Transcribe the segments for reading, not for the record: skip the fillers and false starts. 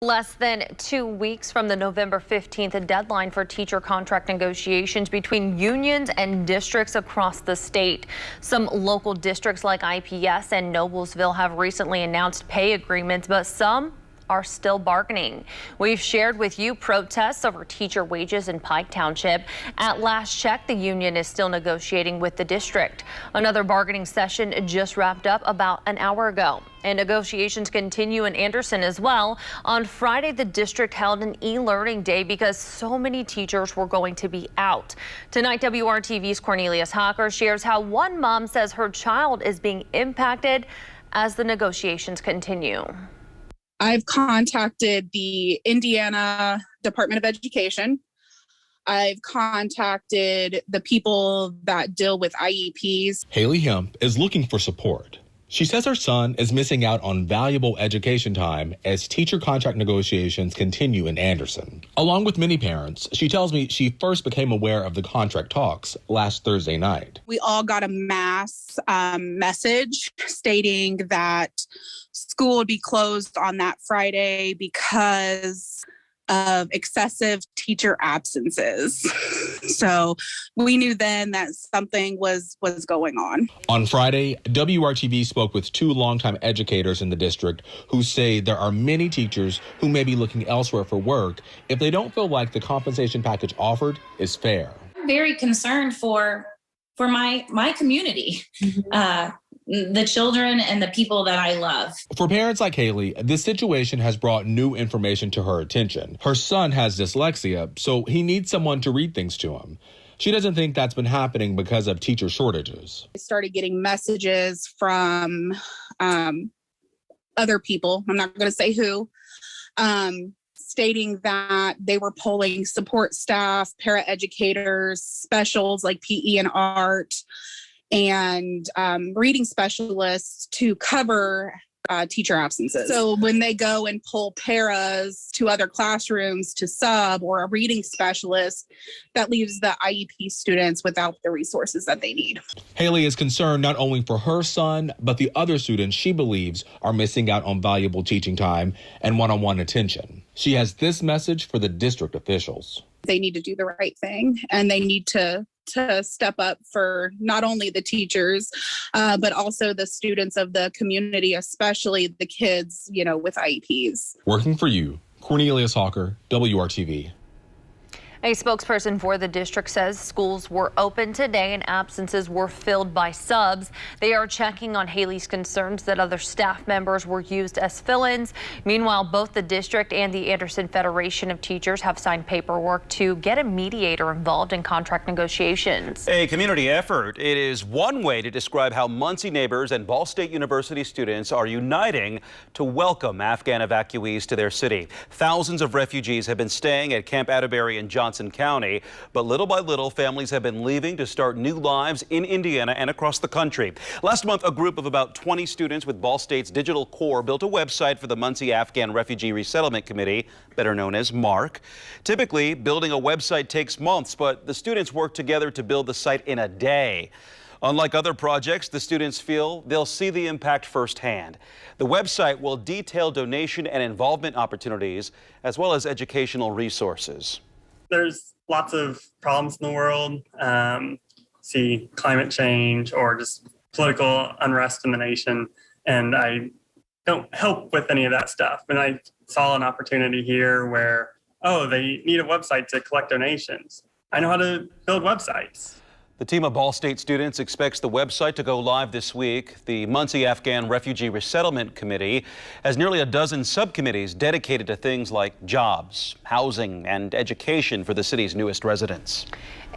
Less than 2 weeks from the November 15th deadline for teacher contract negotiations between unions and districts across the state. Some local districts like IPS and Noblesville have recently announced pay agreements, but some are still bargaining. We've shared with you protests over teacher wages in Pike Township. At last check, the union is still negotiating with the district. Another bargaining session just wrapped up about an hour ago. And negotiations continue in Anderson as well. On Friday, the district held an e-learning day because so many teachers were going to be out. Tonight, WRTV's Cornelius Hocker shares how one mom says her child is being impacted as the negotiations continue. I've contacted the Indiana Department of Education. I've contacted the people that deal with IEPs. Haley Hemp is looking for support. She says her son is missing out on valuable education time as teacher contract negotiations continue in Anderson. Along with many parents, she tells me she first became aware of the contract talks last Thursday night. We all got a mass message stating that school would be closed on that Friday because of excessive teacher absences. So we knew then that something was going on. On Friday, WRTV spoke with two longtime educators in the district who say there are many teachers who may be looking elsewhere for work if they don't feel like the compensation package offered is fair. I'm very concerned for my community. The children and the people that I love. For parents like Haley, this situation has brought new information to her attention. Her son has dyslexia, so he needs someone to read things to him. She doesn't think that's been happening because of teacher shortages. I started getting messages from other people, I'm not going to say who, stating that they were pulling support staff, paraeducators, specials like PE and art, and reading specialists to cover teacher absences. So when they go and pull paras to other classrooms to sub or a reading specialist, that leaves the IEP students without the resources that they need. Haley is concerned not only for her son, but the other students she believes are missing out on valuable teaching time and one-on-one attention. She has this message for the district officials. They need to do the right thing, and they need to step up for not only the teachers, but also the students of the community, especially the kids, with IEPs. Working for you, Cornelius Hocker, WRTV. A spokesperson for the district says schools were open today and absences were filled by subs. They are checking on Haley's concerns that other staff members were used as fill-ins. Meanwhile, both the district and the Anderson Federation of Teachers have signed paperwork to get a mediator involved in contract negotiations. A community effort. It is one way to describe how Muncie neighbors and Ball State University students are uniting to welcome Afghan evacuees to their city. Thousands of refugees have been staying at Camp Atterbury in Johnson County, but little by little, families have been leaving to start new lives in Indiana and across the country. Last month, a group of about 20 students with Ball State's Digital Corps built a website for the Muncie Afghan Refugee Resettlement Committee, better known as MARC. Typically, building a website takes months, but the students worked together to build the site in a day. Unlike other projects, the students feel they'll see the impact firsthand. The website will detail donation and involvement opportunities, as well as educational resources. There's lots of problems in the world, see climate change or just political unrest in the nation, and I don't help with any of that stuff. And I saw an opportunity here where, they need a website to collect donations. I know how to build websites. The team of Ball State students expects the website to go live this week. The Muncie Afghan Refugee Resettlement Committee has nearly a dozen subcommittees dedicated to things like jobs, housing, and education for the city's newest residents.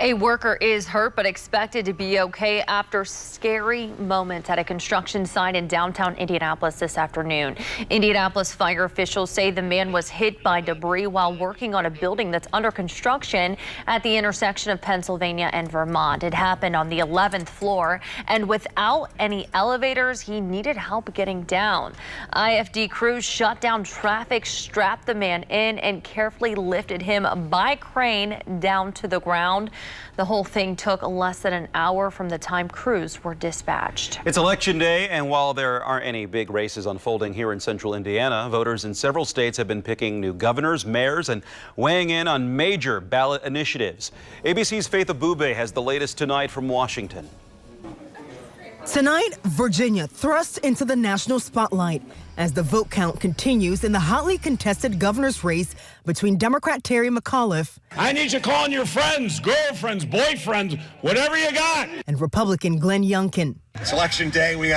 A worker is hurt but expected to be okay after scary moments at a construction site in downtown Indianapolis this afternoon. Indianapolis fire officials say the man was hit by debris while working on a building that's under construction at the intersection of Pennsylvania and Vermont. It happened on the 11th floor, and without any elevators, he needed help getting down. IFD crews shut down traffic, strapped the man in, and carefully lifted him by crane down to the ground. The whole thing took less than an hour from the time crews were dispatched. It's Election Day, and while there aren't any big races unfolding here in central Indiana, voters in several states have been picking new governors, mayors, and weighing in on major ballot initiatives. ABC's Faith Abube has the latest tonight from Washington. Tonight, Virginia thrust into the national spotlight as the vote count continues in the hotly contested governor's race between Democrat Terry McAuliffe. I need you calling your friends, girlfriends, boyfriends, whatever you got. And Republican Glenn Youngkin. It's Election Day. We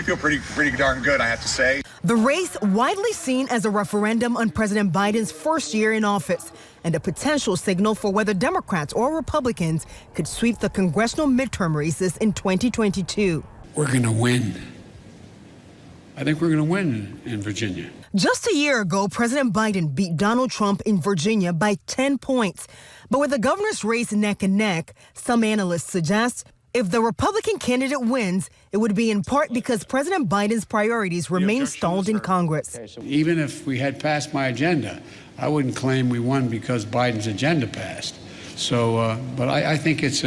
feel pretty darn good, I have to say. The race widely seen as a referendum on President Biden's first year in office and a potential signal for whether Democrats or Republicans could sweep the congressional midterm races in 2022. We're going to win. I think we're going to win in Virginia. Just a year ago, President Biden beat Donald Trump in Virginia by 10 points. But with the governor's race neck and neck, some analysts suggest if the Republican candidate wins, it would be in part because President Biden's priorities remain stalled in Congress. Even if we had passed my agenda, I wouldn't claim we won because Biden's agenda passed. So, but I think it's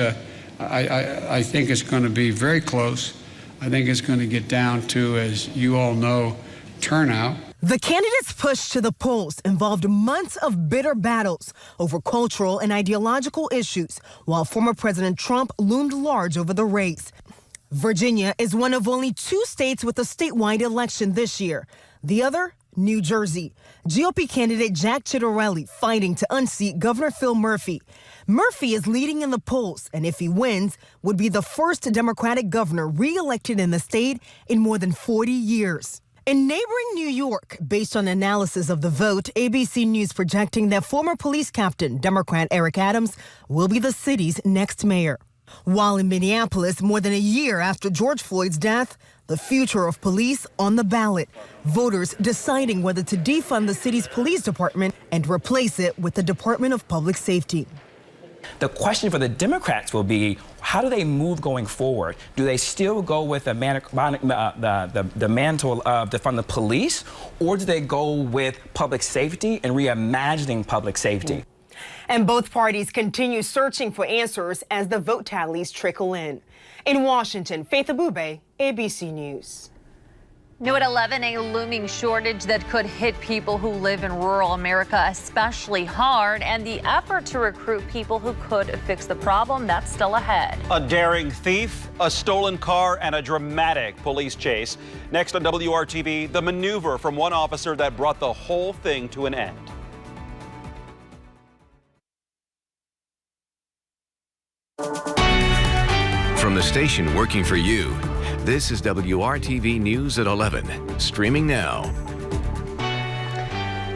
I think it's going to be very close. I think it's going to get down to, as you all know, turnout. The candidates' push to the polls involved months of bitter battles over cultural and ideological issues, while former President Trump loomed large over the race. Virginia is one of only 2 states with a statewide election this year. The other, New Jersey. GOP candidate Jack Ciattarelli fighting to unseat Governor Phil Murphy. Murphy is leading in the polls, and if he wins, would be the first Democratic governor re-elected in the state in more than 40 years. In neighboring New York, based on analysis of the vote, ABC News projecting that former police captain, Democrat Eric Adams, will be the city's next mayor. While in Minneapolis, more than a year after George Floyd's death, the future of police on the ballot. Voters deciding whether to defund the city's police department and replace it with the Department of Public Safety. The question for the Democrats will be, how do they move going forward? Do they still go with the mantle of defund the police, or do they go with public safety and reimagining public safety? And both parties continue searching for answers as the vote tallies trickle in. In Washington, Faith Abube, ABC News. New at 11, a looming shortage that could hit people who live in rural America especially hard, and the effort to recruit people who could fix the problem, that's still ahead. A daring thief, a stolen car, and a dramatic police chase. Next on WRTV, the maneuver from one officer that brought the whole thing to an end. From the station working for you, this is WRTV News at 11, streaming now.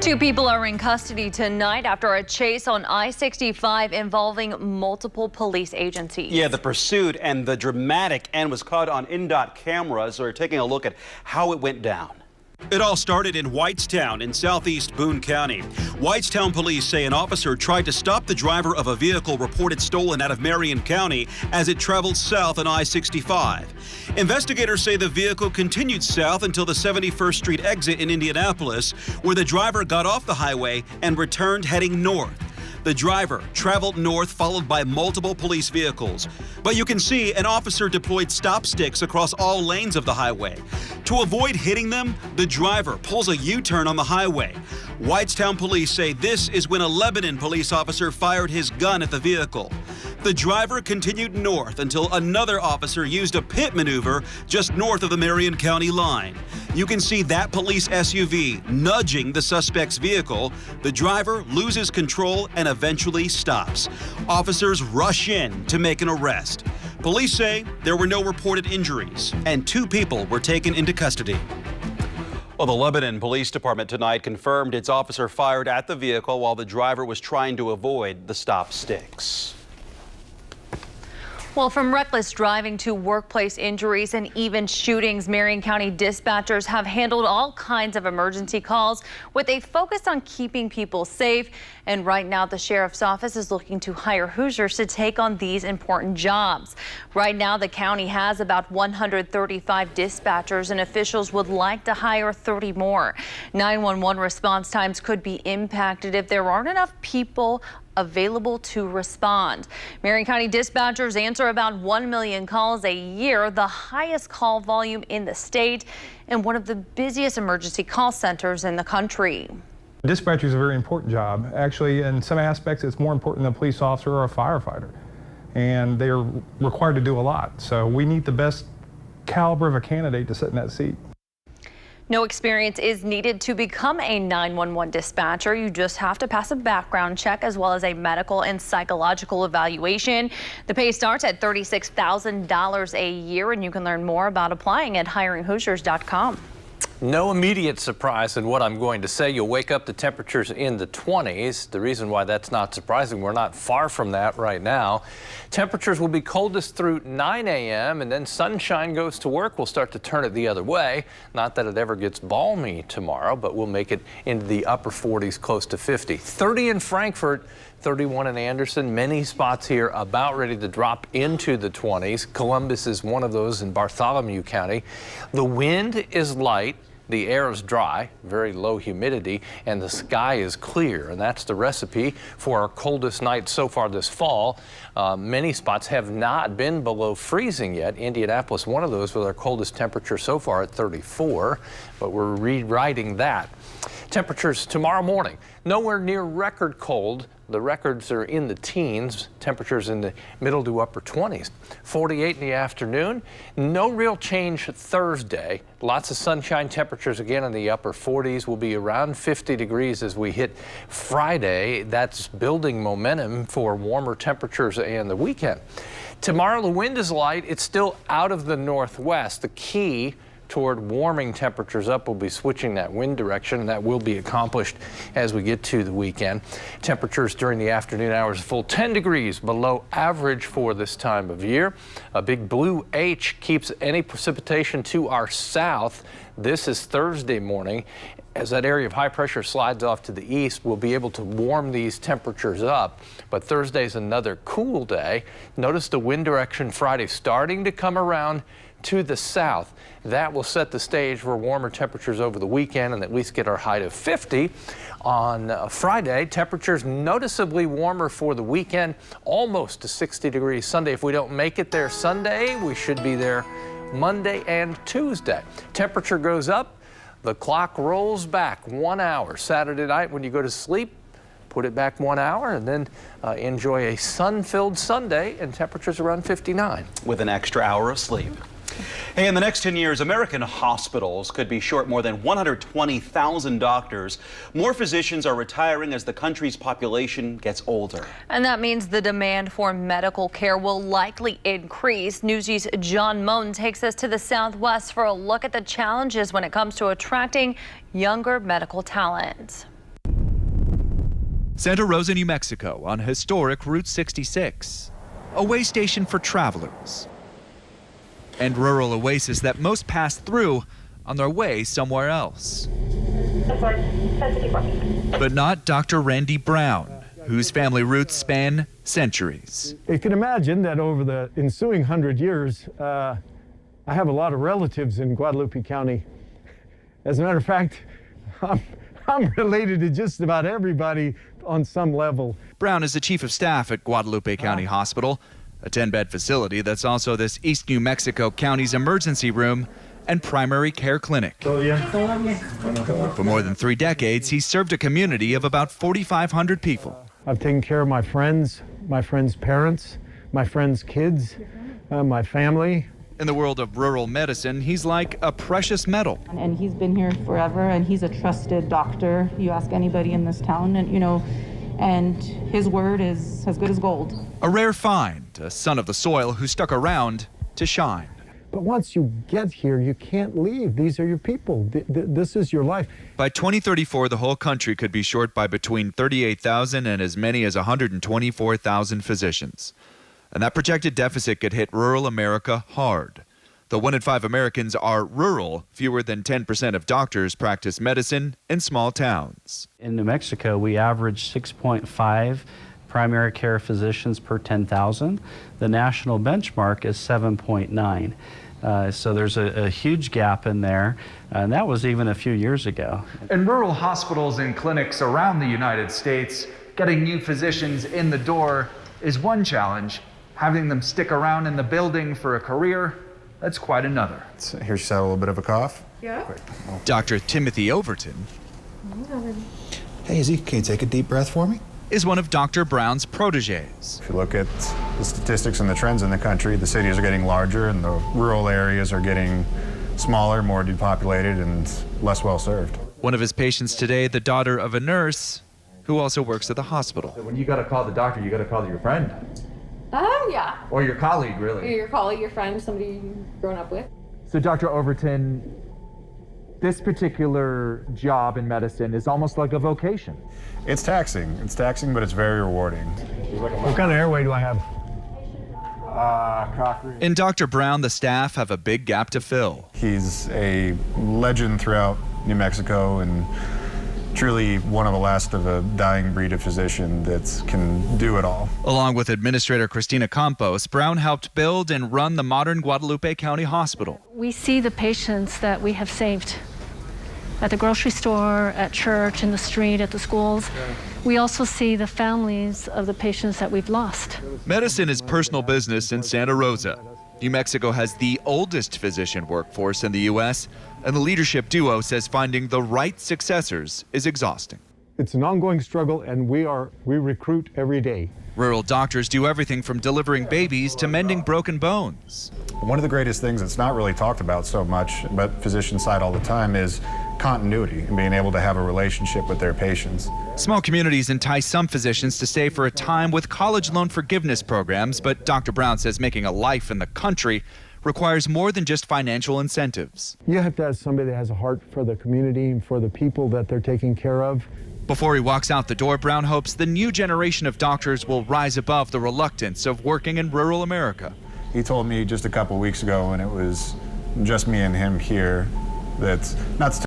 2 people are in custody tonight after a chase on I-65 involving multiple police agencies. Yeah, the pursuit and the dramatic end was caught on INDOT cameras. So we're taking a look at how it went down. It all started in Whitestown in southeast Boone County. Whitestown police say an officer tried to stop the driver of a vehicle reported stolen out of Marion County as it traveled south on I-65. Investigators say the vehicle continued south until the 71st Street exit in Indianapolis, where the driver got off the highway and returned heading north. The driver traveled north, followed by multiple police vehicles. But you can see an officer deployed stop sticks across all lanes of the highway. To avoid hitting them, the driver pulls a U-turn on the highway. Whitestown police say this is when a Lebanon police officer fired his gun at the vehicle. The driver continued north until another officer used a pit maneuver just north of the Marion County line. You can see that police SUV nudging the suspect's vehicle. The driver loses control and eventually stops. Officers rush in to make an arrest. Police say there were no reported injuries and 2 people were taken into custody. Well, the Lebanon Police Department tonight confirmed its officer fired at the vehicle while the driver was trying to avoid the stop sticks. Well, from reckless driving to workplace injuries and even shootings, Marion County dispatchers have handled all kinds of emergency calls with a focus on keeping people safe. And right now, the sheriff's office is looking to hire Hoosiers to take on these important jobs. Right now, the county has about 135 dispatchers, and officials would like to hire 30 more. 911 response times could be impacted if there aren't enough people available to respond. Marion County dispatchers answer about 1 million calls a year, the highest call volume in the state, and one of the busiest emergency call centers in the country. Dispatcher is a very important job. Actually, in some aspects, it's more important than a police officer or a firefighter. And they're required to do a lot. So we need the best caliber of a candidate to sit in that seat. No experience is needed to become a 911 dispatcher. You just have to pass a background check as well as a medical and psychological evaluation. The pay starts at $36,000 a year, and you can learn more about applying at hiringhoosiers.com. No immediate surprise in what I'm going to say. You'll wake up to temperatures in the 20s. The reason why that's not surprising, we're not far from that right now. Temperatures will be coldest through 9 a.m. and then sunshine goes to work. We'll start to turn it the other way. Not that it ever gets balmy tomorrow, but we'll make it into the upper 40s, close to 50. 30 in Frankfort, 31 in Anderson. Many spots here about ready to drop into the 20s. Columbus is one of those in Bartholomew County. The wind is light. The air is dry, very low humidity, and the sky is clear. And that's the recipe for our coldest night so far this fall. Many spots have not been below freezing yet. Indianapolis, one of those with our coldest temperature so far at 34, but we're rewriting that. Temperatures tomorrow morning, nowhere near record cold. The records are in the teens, temperatures in the middle to upper 20s. 48 in the afternoon. No real change Thursday. Lots of sunshine, temperatures again in the upper 40s. Will be around 50 degrees as we hit Friday. That's building momentum for warmer temperatures and the weekend. Tomorrow the wind is light. It's still out of the northwest. The key toward warming temperatures up will be switching that wind direction, and that will be accomplished as we get to the weekend. Temperatures during the afternoon hours a full 10 degrees below average for this time of year. A big blue H keeps any precipitation to our south. This is Thursday morning. As that area of high pressure slides off to the east, we'll be able to warm these temperatures up. But Thursday's another cool day. Notice the wind direction Friday starting to come around to the south. That will set the stage for warmer temperatures over the weekend and at least get our high to 50. On Friday, temperatures noticeably warmer for the weekend, almost to 60 degrees Sunday. If we don't make it there Sunday, we should be there Monday and Tuesday. Temperature goes up, the clock rolls back 1 hour. Saturday night when you go to sleep, put it back 1 hour and then enjoy a sun-filled Sunday and temperatures around 59. With an extra hour of sleep. Hey, in the next 10 years, American hospitals could be short more than 120,000 doctors. More physicians are retiring as the country's population gets older. And that means the demand for medical care will likely increase. Newsy's John Moan takes us to the Southwest for a look at the challenges when it comes to attracting younger medical talent. Santa Rosa, New Mexico, on historic Route 66, a way station for travelers and rural oasis that most pass through on their way somewhere else. But not Dr. Randy Brown, whose family roots span centuries. You can imagine that over the ensuing 100 years, I have a lot of relatives in Guadalupe County. As a matter of fact, I'm related to just about everybody on some level. Brown is the chief of staff at Guadalupe County Hospital, a 10-bed facility that's also this East New Mexico County's emergency room and primary care clinic. For more than 3 decades, he's served a community of about 4,500 people. I've taken care of my friends' parents, my friends' kids, my family. In the world of rural medicine, he's like a precious metal. And he's been here forever, and he's a trusted doctor. You ask anybody in this town, and his word is as good as gold. A rare find, a son of the soil who stuck around to shine. But once you get here, you can't leave. These are your people. This is your life. By 2034, the whole country could be short by between 38,000 and as many as 124,000 physicians. And that projected deficit could hit rural America hard. Though 1 in 5 Americans are rural, fewer than 10% of doctors practice medicine in small towns. In New Mexico, we average 6.5 primary care physicians per 10,000. The national benchmark is 7.9. So there's a huge gap in there, and that was even a few years ago. In rural hospitals and clinics around the United States, Getting new physicians in the door is one challenge. Having them stick around in the building for a career, that's quite another. Here she's had a little bit of a cough. Yeah. Dr. Timothy Overton Hey, Izzy, can you take a deep breath for me? is one of Dr. Brown's proteges. If you look at the statistics and the trends in the country, the cities are getting larger and the rural areas are getting smaller, more depopulated, and less well served. One of his patients today, the daughter of a nurse who also works at the hospital. When you got to call the doctor, you got to call your friend. Yeah. Or your colleague, really. Your colleague, your friend, somebody you've grown up with. So, Dr. Overton, this particular job in medicine is almost like a vocation. It's taxing, but it's very rewarding. What kind of airway do I have? Crockery. In Dr. Brown, the staff have a big gap to fill. He's a legend throughout New Mexico and truly one of the last of a dying breed of physician that can do it all. Along with Administrator Christina Campos, Brown helped build and run the modern Guadalupe County Hospital. We see the patients that we have saved at the grocery store, at church, in the street, at the schools. We also see the families of the patients that we've lost. Medicine is personal business in Santa Rosa. New Mexico has the oldest physician workforce in the U.S., and the leadership duo says finding the right successors is exhausting. It's an ongoing struggle, and we recruit every day. Rural doctors do everything from delivering babies to mending broken bones. One of the greatest things that's not really talked about so much, but physicians cite all the time, is continuity and being able to have a relationship with their patients. Small communities entice some physicians to stay for a time with college loan forgiveness programs, but Dr. Brown says making a life in the country requires more than just financial incentives. You have to have somebody that has a heart for the community and for the people that they're taking care of. Before he walks out the door, Brown hopes the new generation of doctors will rise above the reluctance of working in rural America. He told me just a couple weeks ago when it was just me and him here that not to